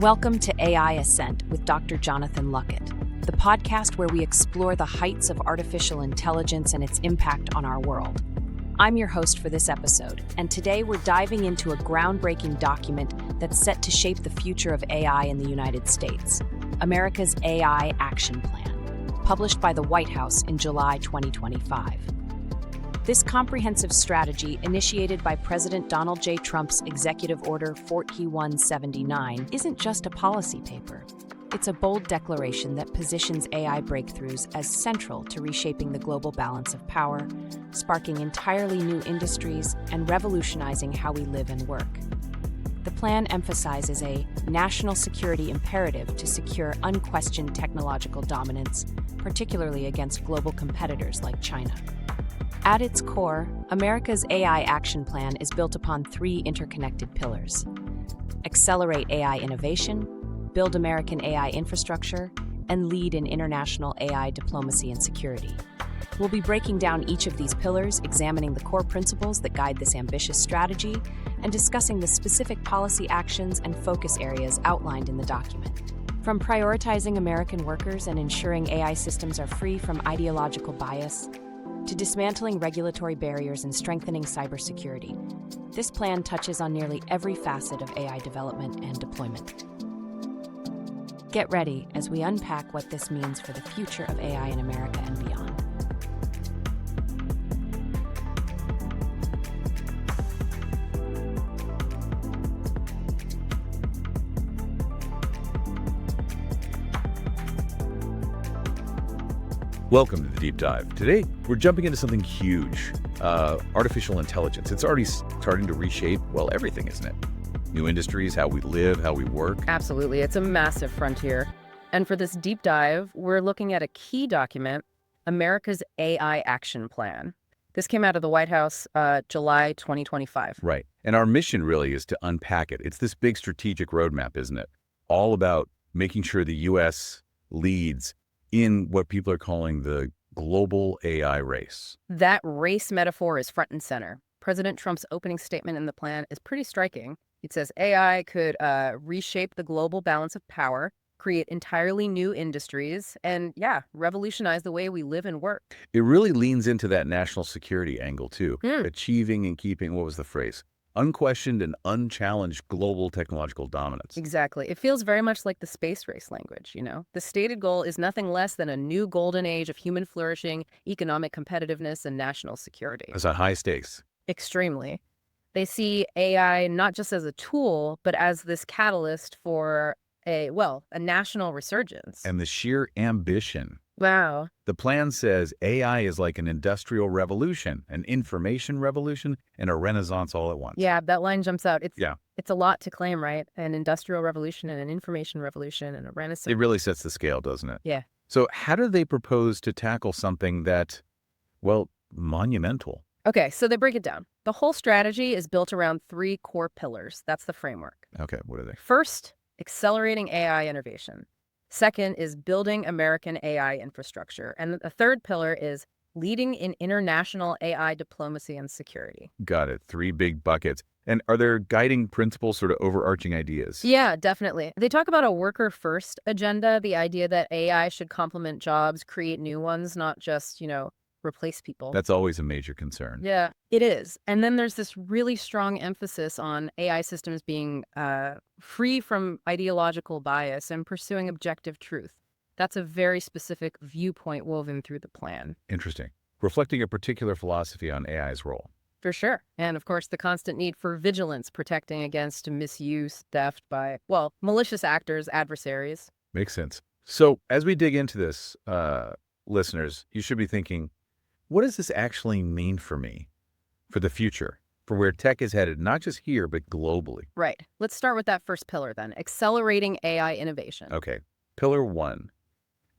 Welcome to AI Ascent with Dr. Jonathan Luckett, the podcast where we explore the heights of artificial intelligence and its impact on our world. I'm your host for this episode, and today we're diving into a groundbreaking document that's set to shape the future of AI in the United States, America's AI Action Plan, published by the White House in July 2025. This comprehensive strategy, initiated by President Donald J. Trump's Executive Order 4179, isn't just a policy paper. It's a bold declaration that positions AI breakthroughs as central to reshaping the global balance of power, sparking entirely new industries, and revolutionizing how we live and work. The plan emphasizes a national security imperative to secure unquestioned technological dominance, particularly against global competitors like China. At its core, America's AI Action Plan is built upon three interconnected pillars: accelerate AI innovation, build American AI infrastructure, and lead in international AI diplomacy and security. We'll be breaking down each of these pillars, examining the core principles that guide this ambitious strategy, and discussing the specific policy actions and focus areas outlined in the document. From prioritizing American workers and ensuring AI systems are free from ideological bias, to dismantling regulatory barriers and strengthening cybersecurity, this plan touches on nearly every facet of AI development and deployment. Get ready as we unpack what this means for the future of AI in America and beyond. Welcome to the Deep Dive. Today, we're jumping into something huge, artificial intelligence. It's already starting to reshape, well, everything, isn't it? New industries, how we live, how we work. Absolutely. It's a massive frontier. And for this deep dive, we're looking at a key document, America's AI Action Plan. This came out of the White House, July 2025. Right. And our mission really is to unpack it. It's this big strategic roadmap, isn't it? All about making sure the U.S. leads in what people are calling the global AI race. That race metaphor is front and center. President Trump's opening statement in the plan is pretty striking. It says AI could reshape the global balance of power, create entirely new industries, and revolutionize the way we live and work. It really leans into that national security angle too. Achieving and keeping, what was the phrase? Unquestioned and unchallenged global technological dominance. Exactly. It feels very much like the space race language, you know? The stated goal is nothing less than a new golden age of human flourishing, economic competitiveness, and national security. That's a high stakes. Extremely. They see AI not just as a tool, but as this catalyst for a national resurgence. And the sheer ambition. Wow. The plan says AI is like an industrial revolution, an information revolution, and a renaissance all at once. Yeah, that line jumps out. It's a lot to claim, right? An industrial revolution and an information revolution and a renaissance. It really sets the scale, doesn't it? Yeah. So how do they propose to tackle something that, monumental? Okay, so they break it down. The whole strategy is built around three core pillars. That's the framework. Okay, what are they? First, accelerating AI innovation. Second is building American AI infrastructure. And the third pillar is leading in international AI diplomacy and security. Got it. Three big buckets. And are there guiding principles, sort of overarching ideas? Yeah, definitely. They talk about a worker-first agenda, the idea that AI should complement jobs, create new ones, not just, replace people. That's always a major concern. Yeah, it is. And then there's this really strong emphasis on AI systems being free from ideological bias and pursuing objective truth. That's a very specific viewpoint woven through the plan. Interesting. Reflecting a particular philosophy on AI's role. For sure. And of course, the constant need for vigilance, protecting against misuse, theft by, malicious actors, adversaries. Makes sense. So as we dig into this, listeners, you should be thinking, what does this actually mean for me, for the future, for where tech is headed, not just here, but globally? Right. Let's start with that first pillar then, accelerating AI innovation. Okay. Pillar one.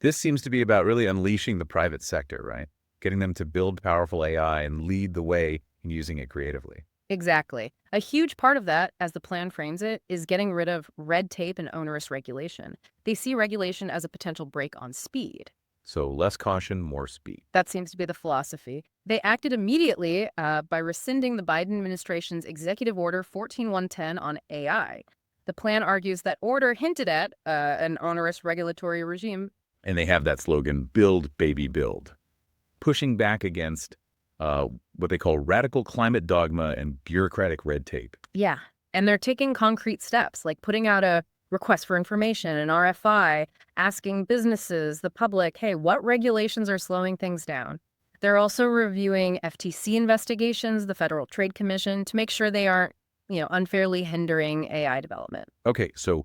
This seems to be about really unleashing the private sector, right? Getting them to build powerful AI and lead the way in using it creatively. Exactly. A huge part of that, as the plan frames it, is getting rid of red tape and onerous regulation. They see regulation as a potential brake on speed. So less caution, more speed. That seems to be the philosophy. They acted immediately by rescinding the Biden administration's Executive Order 14110 on AI. The plan argues that order hinted at an onerous regulatory regime. And they have that slogan, build, baby, build, pushing back against what they call radical climate dogma and bureaucratic red tape. Yeah. And they're taking concrete steps, like putting out a request for information, an RFI, asking businesses, the public, hey, what regulations are slowing things down? They're also reviewing FTC investigations, the Federal Trade Commission, to make sure they aren't, unfairly hindering AI development. Okay, so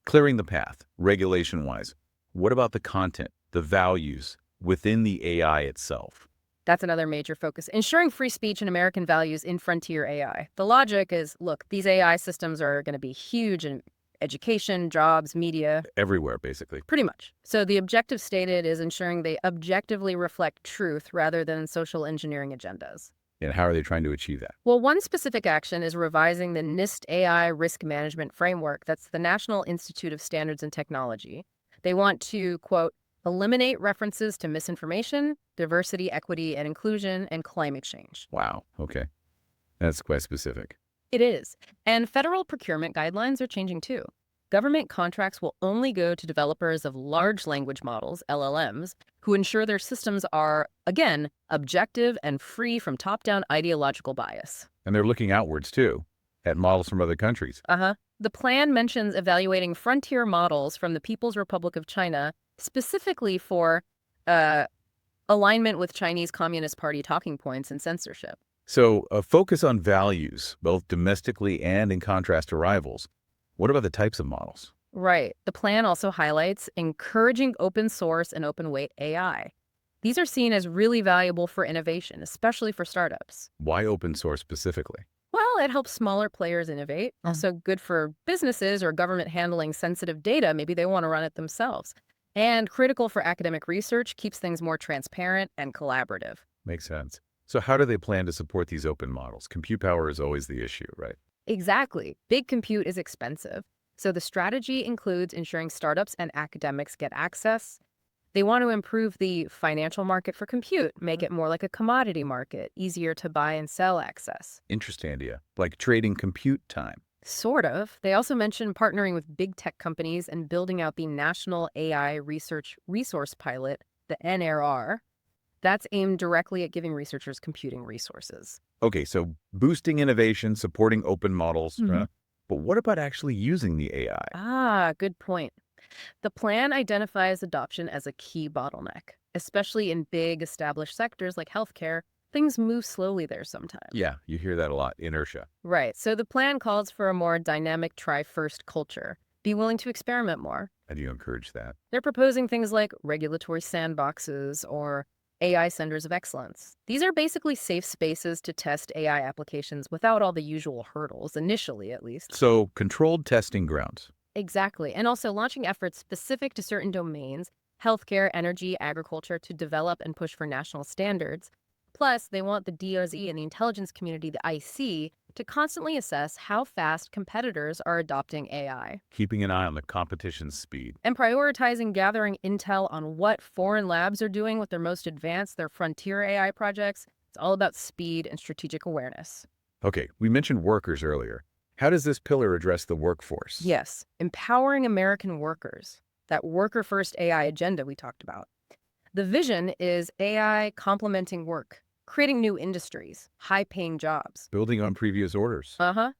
clearing the path, regulation-wise. What about the content, the values within the AI itself? That's another major focus, ensuring free speech and American values in frontier AI. The logic is, look, these AI systems are going to be huge in education, jobs, media. Everywhere, basically. Pretty much. So the objective stated is ensuring they objectively reflect truth rather than social engineering agendas. And how are they trying to achieve that? Well, one specific action is revising the NIST AI risk management framework. That's the National Institute of Standards and Technology. They want to, quote, eliminate references to misinformation, diversity, equity, and inclusion, and climate change. Wow, okay. That's quite specific. It is. And federal procurement guidelines are changing too. Government contracts will only go to developers of large language models, LLMs, who ensure their systems are, again, objective and free from top-down ideological bias. And they're looking outwards, too, at models from other countries. The plan mentions evaluating frontier models from the People's Republic of China, specifically for alignment with Chinese Communist Party talking points and censorship. So a focus on values, both domestically and in contrast to rivals. What about the types of models? Right. The plan also highlights encouraging open source and open weight AI. These are seen as really valuable for innovation, especially for startups. Why open source specifically? Well, it helps smaller players innovate. Also good for businesses or government handling sensitive data. Maybe they want to run it themselves. And critical for academic research, keeps things more transparent and collaborative. Makes sense. So how do they plan to support these open models? Compute power is always the issue, right? Exactly. Big compute is expensive. So the strategy includes ensuring startups and academics get access. They want to improve the financial market for compute, make it more like a commodity market, easier to buy and sell access. Interesting idea. Like trading compute time. Sort of. They also mentioned partnering with big tech companies and building out the National AI Research Resource Pilot, the NRR. That's aimed directly at giving researchers computing resources. Okay, so boosting innovation, supporting open models. But what about actually using the AI? Good point. The plan identifies adoption as a key bottleneck, especially in big established sectors like healthcare. Things move slowly there sometimes. Yeah, you hear that a lot, inertia. Right. So the plan calls for a more dynamic try-first culture. Be willing to experiment more. How do you encourage that? They're proposing things like regulatory sandboxes or AI centers of excellence. These are basically safe spaces to test AI applications without all the usual hurdles, initially at least. So controlled testing grounds. Exactly. And also launching efforts specific to certain domains, healthcare, energy, agriculture, to develop and push for national standards. Plus, they want the DoD and the intelligence community, the IC, to constantly assess how fast competitors are adopting AI. Keeping an eye on the competition's speed. And prioritizing gathering intel on what foreign labs are doing with their most advanced, their frontier AI projects. It's all about speed and strategic awareness. Okay, we mentioned workers earlier. How does this pillar address the workforce? Yes, empowering American workers. That worker-first AI agenda we talked about. The vision is AI complementing work, creating new industries, high-paying jobs. Building on previous orders.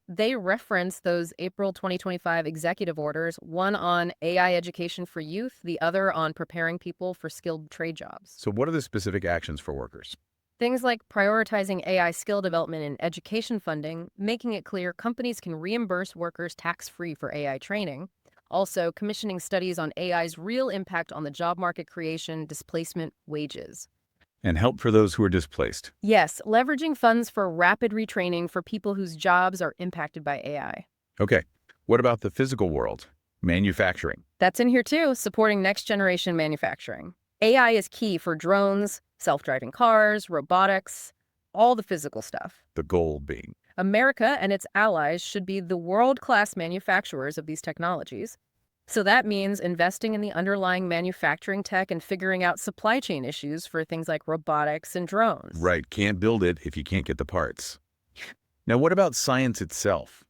They reference those April 2025 executive orders, one on AI education for youth, the other on preparing people for skilled trade jobs. So what are the specific actions for workers? Things like prioritizing AI skill development and education funding, making it clear companies can reimburse workers tax-free for AI training. Also, commissioning studies on AI's real impact on the job market creation, displacement, wages. And help for those who are displaced. Yes, leveraging funds for rapid retraining for people whose jobs are impacted by AI. Okay, what about the physical world? Manufacturing. That's in here too, supporting next-generation manufacturing. AI is key for drones, self-driving cars, robotics, all the physical stuff. The goal being? America and its allies should be the world-class manufacturers of these technologies. So that means investing in the underlying manufacturing tech and figuring out supply chain issues for things like robotics and drones. Right, can't build it if you can't get the parts. Now, what about science itself?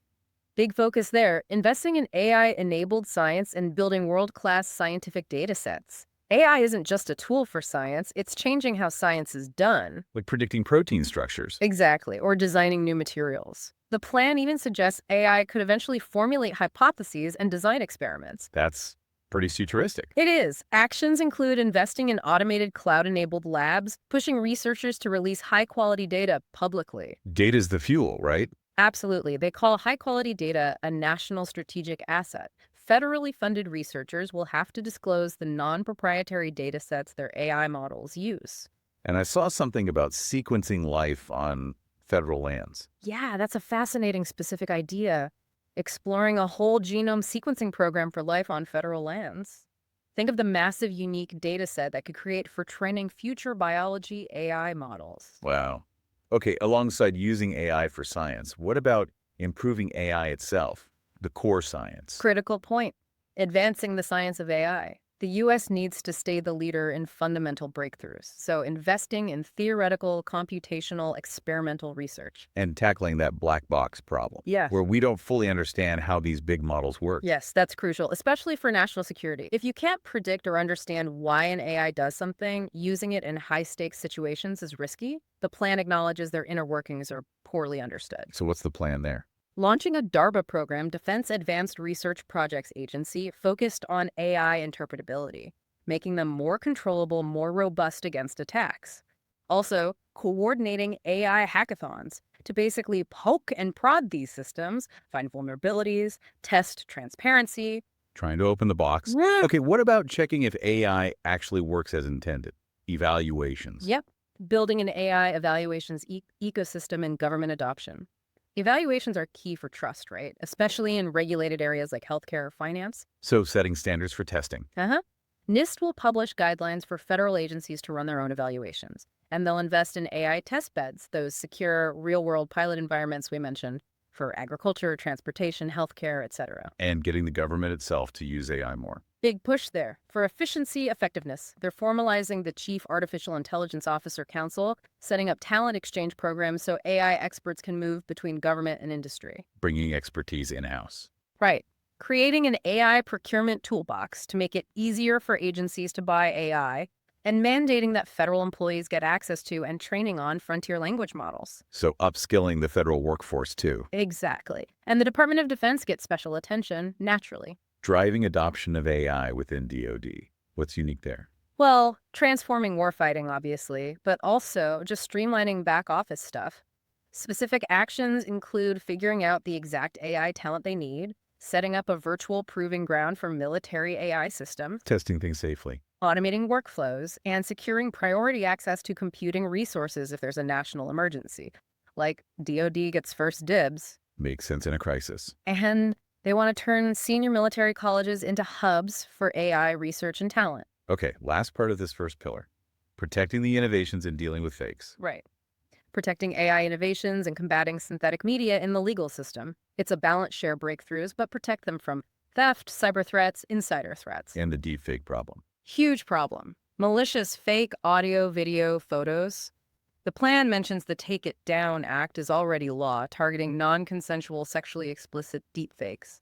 Big focus there, investing in AI-enabled science and building world-class scientific data sets. AI isn't just a tool for science, it's changing how science is done. Like predicting protein structures. Exactly, or designing new materials. The plan even suggests AI could eventually formulate hypotheses and design experiments. That's pretty futuristic. It is. Actions include investing in automated cloud-enabled labs, pushing researchers to release high-quality data publicly. Data's the fuel, right? Absolutely. They call high-quality data a national strategic asset. Federally funded researchers will have to disclose the non-proprietary data sets their AI models use. And I saw something about sequencing life on federal lands. Yeah, that's a fascinating specific idea. Exploring a whole genome sequencing program for life on federal lands. Think of the massive unique data set that could create for training future biology AI models. Wow. Okay, alongside using AI for science, what about improving AI itself, the core science? Critical point. Advancing the science of AI. The U.S. needs to stay the leader in fundamental breakthroughs, so investing in theoretical, computational, experimental research. And tackling that black box problem, Yes. where we don't fully understand how these big models work. Yes, that's crucial, especially for national security. If you can't predict or understand why an AI does something, using it in high-stakes situations is risky. The plan acknowledges their inner workings are poorly understood. So what's the plan there? Launching a DARPA program, Defense Advanced Research Projects Agency, focused on AI interpretability, making them more controllable, more robust against attacks. Also, coordinating AI hackathons to basically poke and prod these systems, find vulnerabilities, test transparency. Trying to open the box. Okay, what about checking if AI actually works as intended? Evaluations. Yep, building an AI evaluations ecosystem and government adoption. Evaluations are key for trust, right? Especially in regulated areas like healthcare or finance. So setting standards for testing. NIST will publish guidelines for federal agencies to run their own evaluations, and they'll invest in AI test beds, those secure, real-world pilot environments we mentioned, for agriculture, transportation, healthcare, etc. And getting the government itself to use AI more. Big push there. For efficiency, effectiveness, they're formalizing the Chief Artificial Intelligence Officer Council, setting up talent exchange programs so AI experts can move between government and industry. Bringing expertise in-house. Right. Creating an AI procurement toolbox to make it easier for agencies to buy AI, and mandating that federal employees get access to and training on frontier language models. So upskilling the federal workforce too. Exactly. And the Department of Defense gets special attention, naturally. Driving adoption of AI within DoD. What's unique there? Well, transforming warfighting, obviously, but also just streamlining back office stuff. Specific actions include figuring out the exact AI talent they need, setting up a virtual proving ground for military AI systems, Testing things safely. automating workflows, and securing priority access to computing resources if there's a national emergency. Like DoD gets first dibs. Makes sense in a crisis. And they want to turn senior military colleges into hubs for AI research and talent. Okay, last part of this first pillar. Protecting the innovations and dealing with fakes. Right. Protecting AI innovations and combating synthetic media in the legal system. It's a balance, share breakthroughs, but protect them from theft, cyber threats, insider threats. And the deepfake problem. Huge problem. Malicious fake audio, video, photos. The plan mentions the Take It Down Act is already law, targeting non-consensual, sexually explicit deepfakes.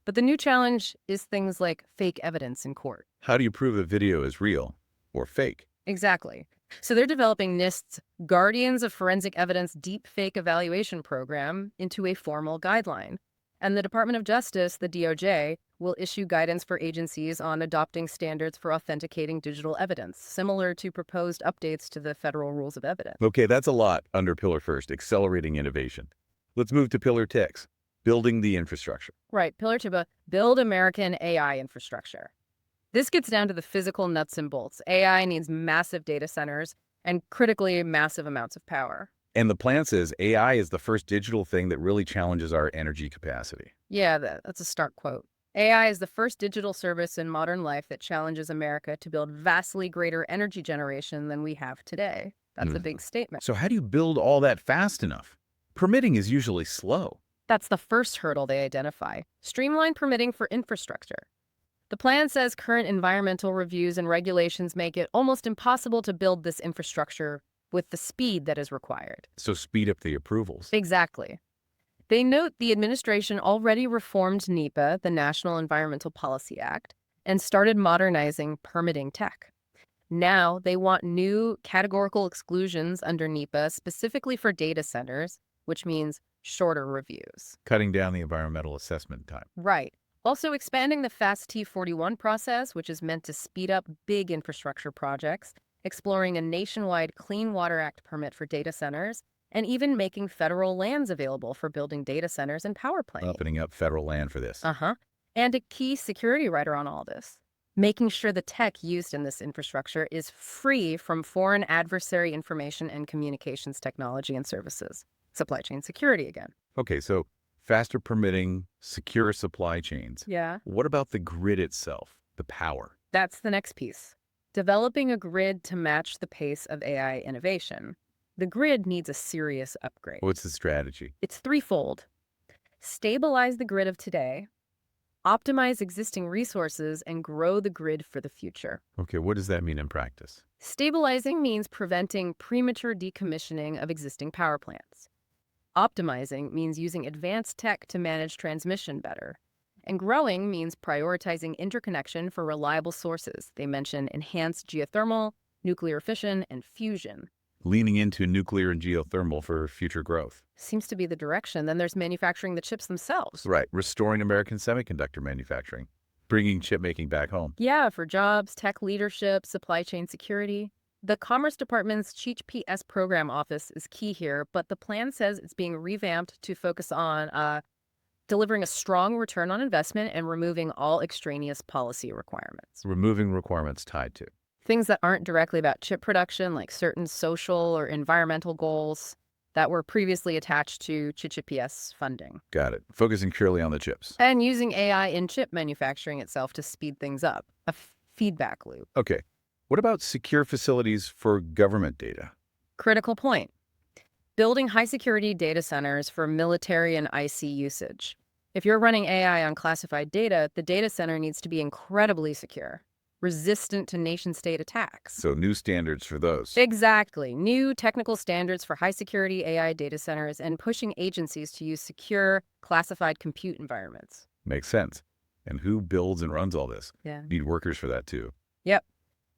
But the new challenge is things like fake evidence in court. How do you prove a video is real or fake? Exactly. So they're developing NIST's Guardians of Forensic Evidence Deepfake Evaluation Program into a formal guideline. And the Department of Justice, the DOJ, will issue guidance for agencies on adopting standards for authenticating digital evidence, similar to proposed updates to the federal rules of evidence. Okay, that's a lot under Pillar First, accelerating innovation. Let's move to Pillar 6, building the infrastructure. Right, Pillar 2, build American AI infrastructure. This gets down to the physical nuts and bolts. AI needs massive data centers and critically massive amounts of power. And the plan says AI is the first digital thing that really challenges our energy capacity. Yeah, that's a stark quote. AI is the first digital service in modern life that challenges America to build vastly greater energy generation than we have today. That's a big statement. So how do you build all that fast enough? Permitting is usually slow. That's the first hurdle they identify. Streamline permitting for infrastructure. The plan says current environmental reviews and regulations make it almost impossible to build this infrastructure with the speed that is required. So speed up the approvals. Exactly. They note the administration already reformed NEPA, the National Environmental Policy Act, and started modernizing permitting tech. Now they want new categorical exclusions under NEPA specifically for data centers, which means shorter reviews. Cutting down the environmental assessment time. Right. Also expanding the Fast T41 process, which is meant to speed up big infrastructure projects, exploring a nationwide Clean Water Act permit for data centers, and even making federal lands available for building data centers and power plants. Opening up federal land for this. And a key security rider on all this, making sure the tech used in this infrastructure is free from foreign adversary information and communications technology and services. Supply chain security again. Okay, so faster permitting, secure supply chains. Yeah. What about the grid itself, the power? That's the next piece. Developing a grid to match the pace of AI innovation. The grid needs a serious upgrade. What's the strategy? It's threefold. Stabilize the grid of today, optimize existing resources, and grow the grid for the future. Okay, what does that mean in practice? Stabilizing means preventing premature decommissioning of existing power plants. Optimizing means using advanced tech to manage transmission better. And growing means prioritizing interconnection for reliable sources. They mention enhanced geothermal, nuclear fission, and fusion. Leaning into nuclear and geothermal for future growth. Seems to be the direction. Then there's manufacturing the chips themselves. Right, restoring American semiconductor manufacturing, bringing chip making back home. Yeah, for jobs, tech leadership, supply chain security. The Commerce Department's Cheech PS program office is key here, but the plan says it's being revamped to focus on delivering a strong return on investment and removing all extraneous policy requirements. Removing requirements tied to. Things that aren't directly about chip production, like certain social or environmental goals that were previously attached to CHIPS funding. Got it. Focusing purely on the chips. And using AI in chip manufacturing itself to speed things up. A feedback loop. Okay. What about secure facilities for government data? Critical point. Building high-security data centers for military and IC usage. If you're running AI on classified data, the data center needs to be incredibly secure, resistant to nation-state attacks. So new standards for those. Exactly. New technical standards for high-security AI data centers and pushing agencies to use secure, classified compute environments. Makes sense. And who builds and runs all this? Yeah. Need workers for that too. Yep.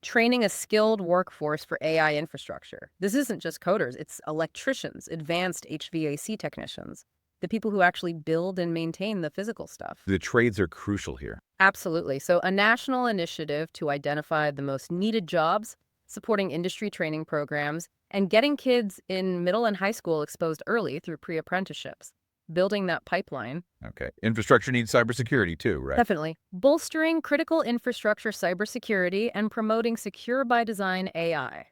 Training a skilled workforce for AI infrastructure. This isn't just coders, it's electricians, advanced HVAC technicians, the people who actually build and maintain the physical stuff. The trades are crucial here. Absolutely. So a national initiative to identify the most needed jobs, supporting industry training programs, and getting kids in middle and high school exposed early through pre-apprenticeships. Building that pipeline. Okay. Infrastructure needs cybersecurity too, right? Definitely. Bolstering critical infrastructure cybersecurity and promoting secure by design AI.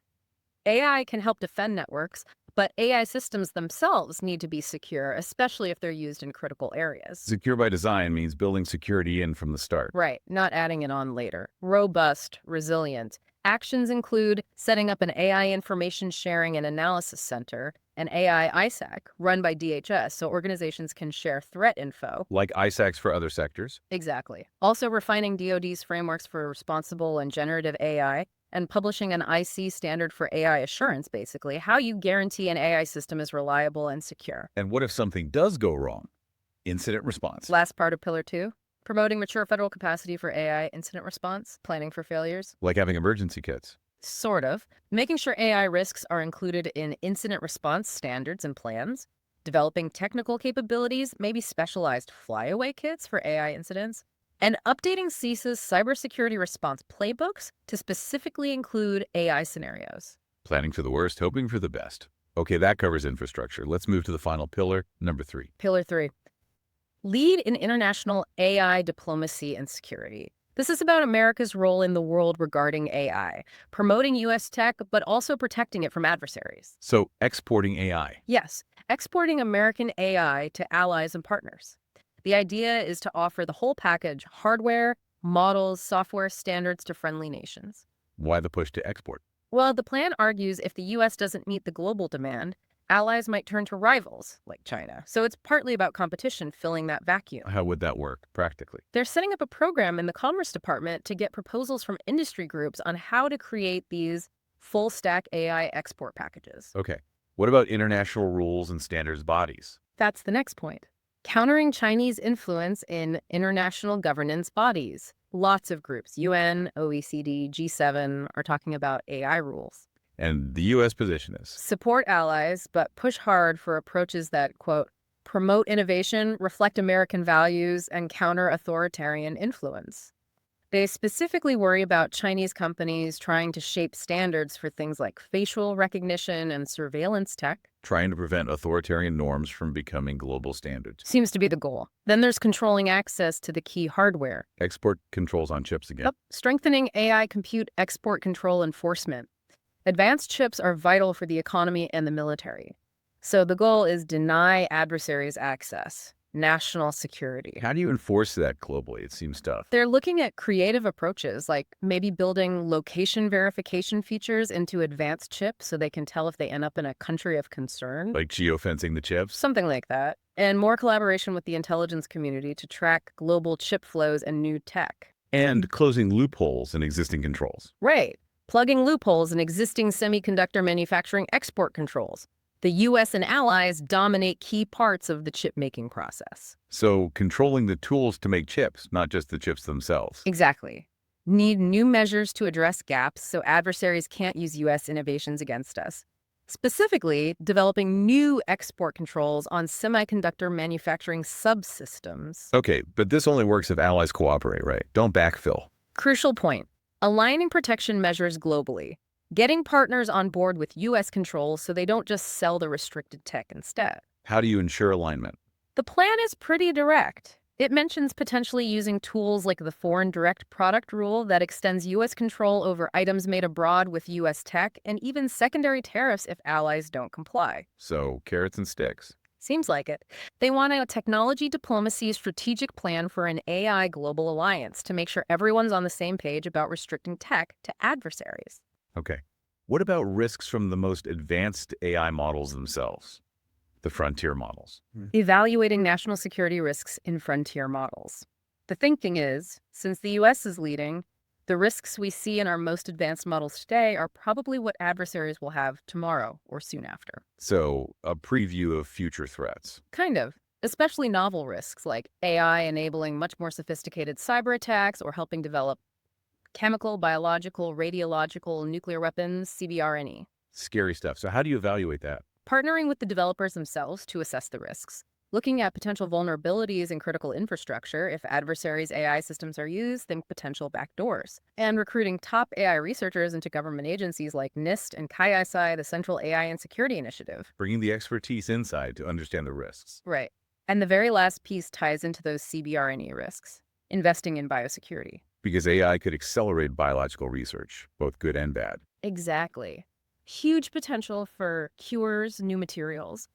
AI can help defend networks, but AI systems themselves need to be secure, especially if they're used in critical areas. Secure by design means building security in from the start. Right, not adding it on later. Robust, resilient. Actions include setting up an AI information sharing and analysis center, an AI ISAC run by DHS so organizations can share threat info. Like ISACs for other sectors. Exactly. Also refining DoD's frameworks for responsible and generative AI and publishing an IC standard for AI assurance, basically, how you guarantee an AI system is reliable and secure. And what if something does go wrong? Incident response. Last part of Pillar 2. Promoting mature federal capacity for AI incident response, planning for failures. Like having emergency kits. Sort of. Making sure AI risks are included in incident response standards and plans. Developing technical capabilities, maybe specialized flyaway kits for AI incidents. And updating CISA's cybersecurity response playbooks to specifically include AI scenarios. Planning for the worst, hoping for the best. Okay, that covers infrastructure. Let's move to the final pillar, number 3. Pillar 3. Lead in international AI diplomacy and security. This is about America's role in the world regarding AI, promoting U.S. tech, but also protecting it from adversaries. So exporting AI. Yes, exporting American AI to allies and partners. The idea is to offer the whole package, hardware, models, software standards to friendly nations. Why the push to export? Well, the plan argues if the U.S. doesn't meet the global demand, allies might turn to rivals, like China. So it's partly about competition filling that vacuum. How would that work practically? They're setting up a program in the Commerce Department to get proposals from industry groups on how to create these full-stack AI export packages. Okay. What about international rules and standards bodies? That's the next point. Countering Chinese influence in international governance bodies. Lots of groups, UN, OECD, G7, are talking about AI rules. And the U.S. position is? Support allies, but push hard for approaches that, quote, promote innovation, reflect American values, and counter authoritarian influence. They specifically worry about Chinese companies trying to shape standards for things like facial recognition and surveillance tech. Trying to prevent authoritarian norms from becoming global standards. Seems to be the goal. Then there's controlling access to the key hardware. Export controls on chips again. Yep. Strengthening AI compute export control enforcement. Advanced chips are vital for the economy and the military. So the goal is deny adversaries access. National security. How do you enforce that globally? It seems tough. They're looking at creative approaches, like maybe building location verification features into advanced chips so they can tell if they end up in a country of concern. Like geofencing the chips? Something like that. And more collaboration with the intelligence community to track global chip flows and new tech. And closing loopholes in existing controls. Right. Plugging loopholes in existing semiconductor manufacturing export controls. The U.S. and allies dominate key parts of the chip-making process. So controlling the tools to make chips, not just the chips themselves. Exactly. Need new measures to address gaps so adversaries can't use U.S. innovations against us. Specifically, developing new export controls on semiconductor manufacturing subsystems. Okay, but this only works if allies cooperate, right? Don't backfill. Crucial point. Aligning protection measures globally. Getting partners on board with U.S. controls so they don't just sell the restricted tech instead. How do you ensure alignment? The plan is pretty direct. It mentions potentially using tools like the Foreign Direct Product Rule that extends U.S. control over items made abroad with U.S. tech, and even secondary tariffs if allies don't comply. So carrots and sticks. Seems like it. They want a technology diplomacy strategic plan for an AI global alliance to make sure everyone's on the same page about restricting tech to adversaries. Okay. What about risks from the most advanced AI models themselves? The frontier models. Evaluating national security risks in frontier models. The thinking is, since the U.S. is leading, the risks we see in our most advanced models today are probably what adversaries will have tomorrow or soon after. So a preview of future threats. Kind of. Especially novel risks like AI enabling much more sophisticated cyber attacks or helping develop chemical, biological, radiological, nuclear weapons, CBRNE. Scary stuff. So how do you evaluate that? Partnering with the developers themselves to assess the risks. Looking at potential vulnerabilities in critical infrastructure if adversaries' AI systems are used, then potential backdoors. And recruiting top AI researchers into government agencies like NIST and CAISI, the Central AI and Security Initiative. Bringing the expertise inside to understand the risks. Right. And the very last piece ties into those CBRNE risks. Investing in biosecurity. Because AI could accelerate biological research, both good and bad. Exactly. Huge potential for cures, new materials,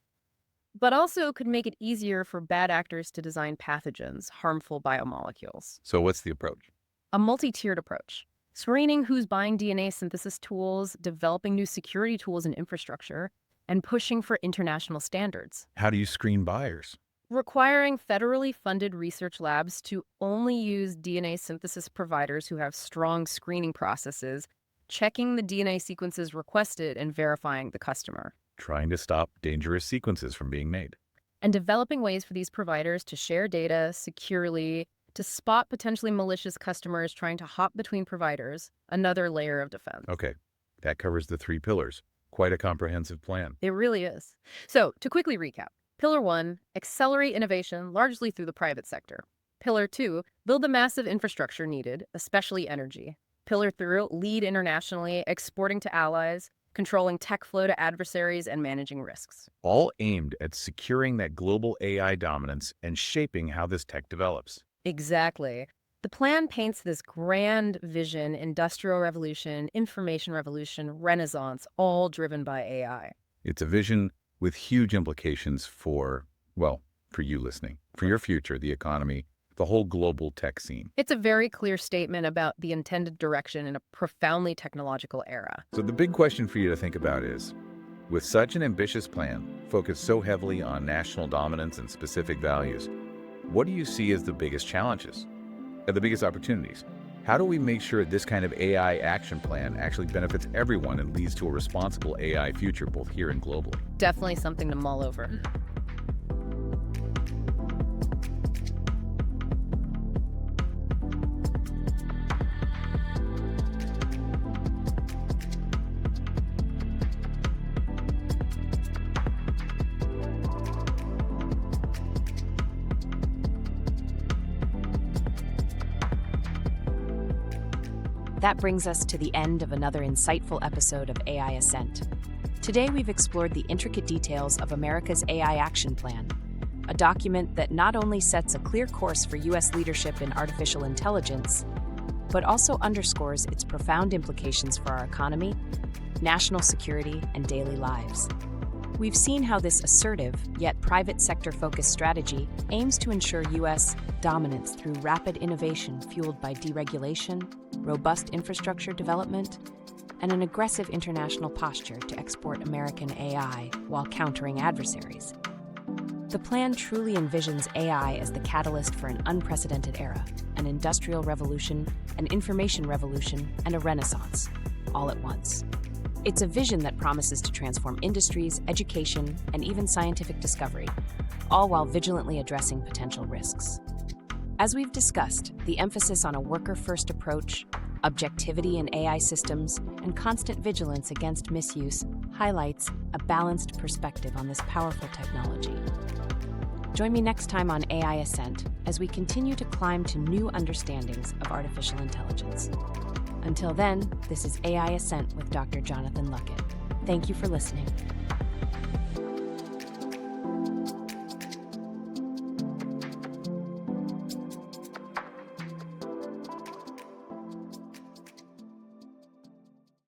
but also could make it easier for bad actors to design pathogens, harmful biomolecules. So what's the approach? A multi-tiered approach. Screening who's buying DNA synthesis tools, developing new security tools and infrastructure, and pushing for international standards. How do you screen buyers? Requiring federally funded research labs to only use DNA synthesis providers who have strong screening processes, checking the DNA sequences requested and verifying the customer. Trying to stop dangerous sequences from being made. And developing ways for these providers to share data securely, to spot potentially malicious customers trying to hop between providers, another layer of defense. Okay, that covers the 3 pillars. Quite a comprehensive plan. It really is. So, to quickly recap, Pillar 1, accelerate innovation largely through the private sector. Pillar 2, build the massive infrastructure needed, especially energy. Pillar 3, lead internationally, exporting to allies, controlling tech flow to adversaries, and managing risks. All aimed at securing that global AI dominance and shaping how this tech develops. Exactly. The plan paints this grand vision: industrial revolution, information revolution, renaissance, all driven by AI. It's a vision with huge implications for, well, for you listening, for your future, the economy, the whole global tech scene. It's a very clear statement about the intended direction in a profoundly technological era. So the big question for you to think about is, with such an ambitious plan, focused so heavily on national dominance and specific values, what do you see as the biggest challenges, the biggest opportunities? How do we make sure this kind of AI action plan actually benefits everyone and leads to a responsible AI future, both here and globally? Definitely something to mull over. That brings us to the end of another insightful episode of AI Ascent. Today, we've explored the intricate details of America's AI Action Plan, a document that not only sets a clear course for U.S. leadership in artificial intelligence, but also underscores its profound implications for our economy, national security, and daily lives. We've seen how this assertive, yet private sector-focused strategy aims to ensure U.S. dominance through rapid innovation fueled by deregulation, robust infrastructure development, and an aggressive international posture to export American AI while countering adversaries. The plan truly envisions AI as the catalyst for an unprecedented era, an industrial revolution, an information revolution, and a renaissance, all at once. It's a vision that promises to transform industries, education, and even scientific discovery, all while vigilantly addressing potential risks. As we've discussed, the emphasis on a worker-first approach, objectivity in AI systems, and constant vigilance against misuse highlights a balanced perspective on this powerful technology. Join me next time on AI Ascent as we continue to climb to new understandings of artificial intelligence. Until then, this is AI Ascent with Dr. Jonathan Luckett. Thank you for listening.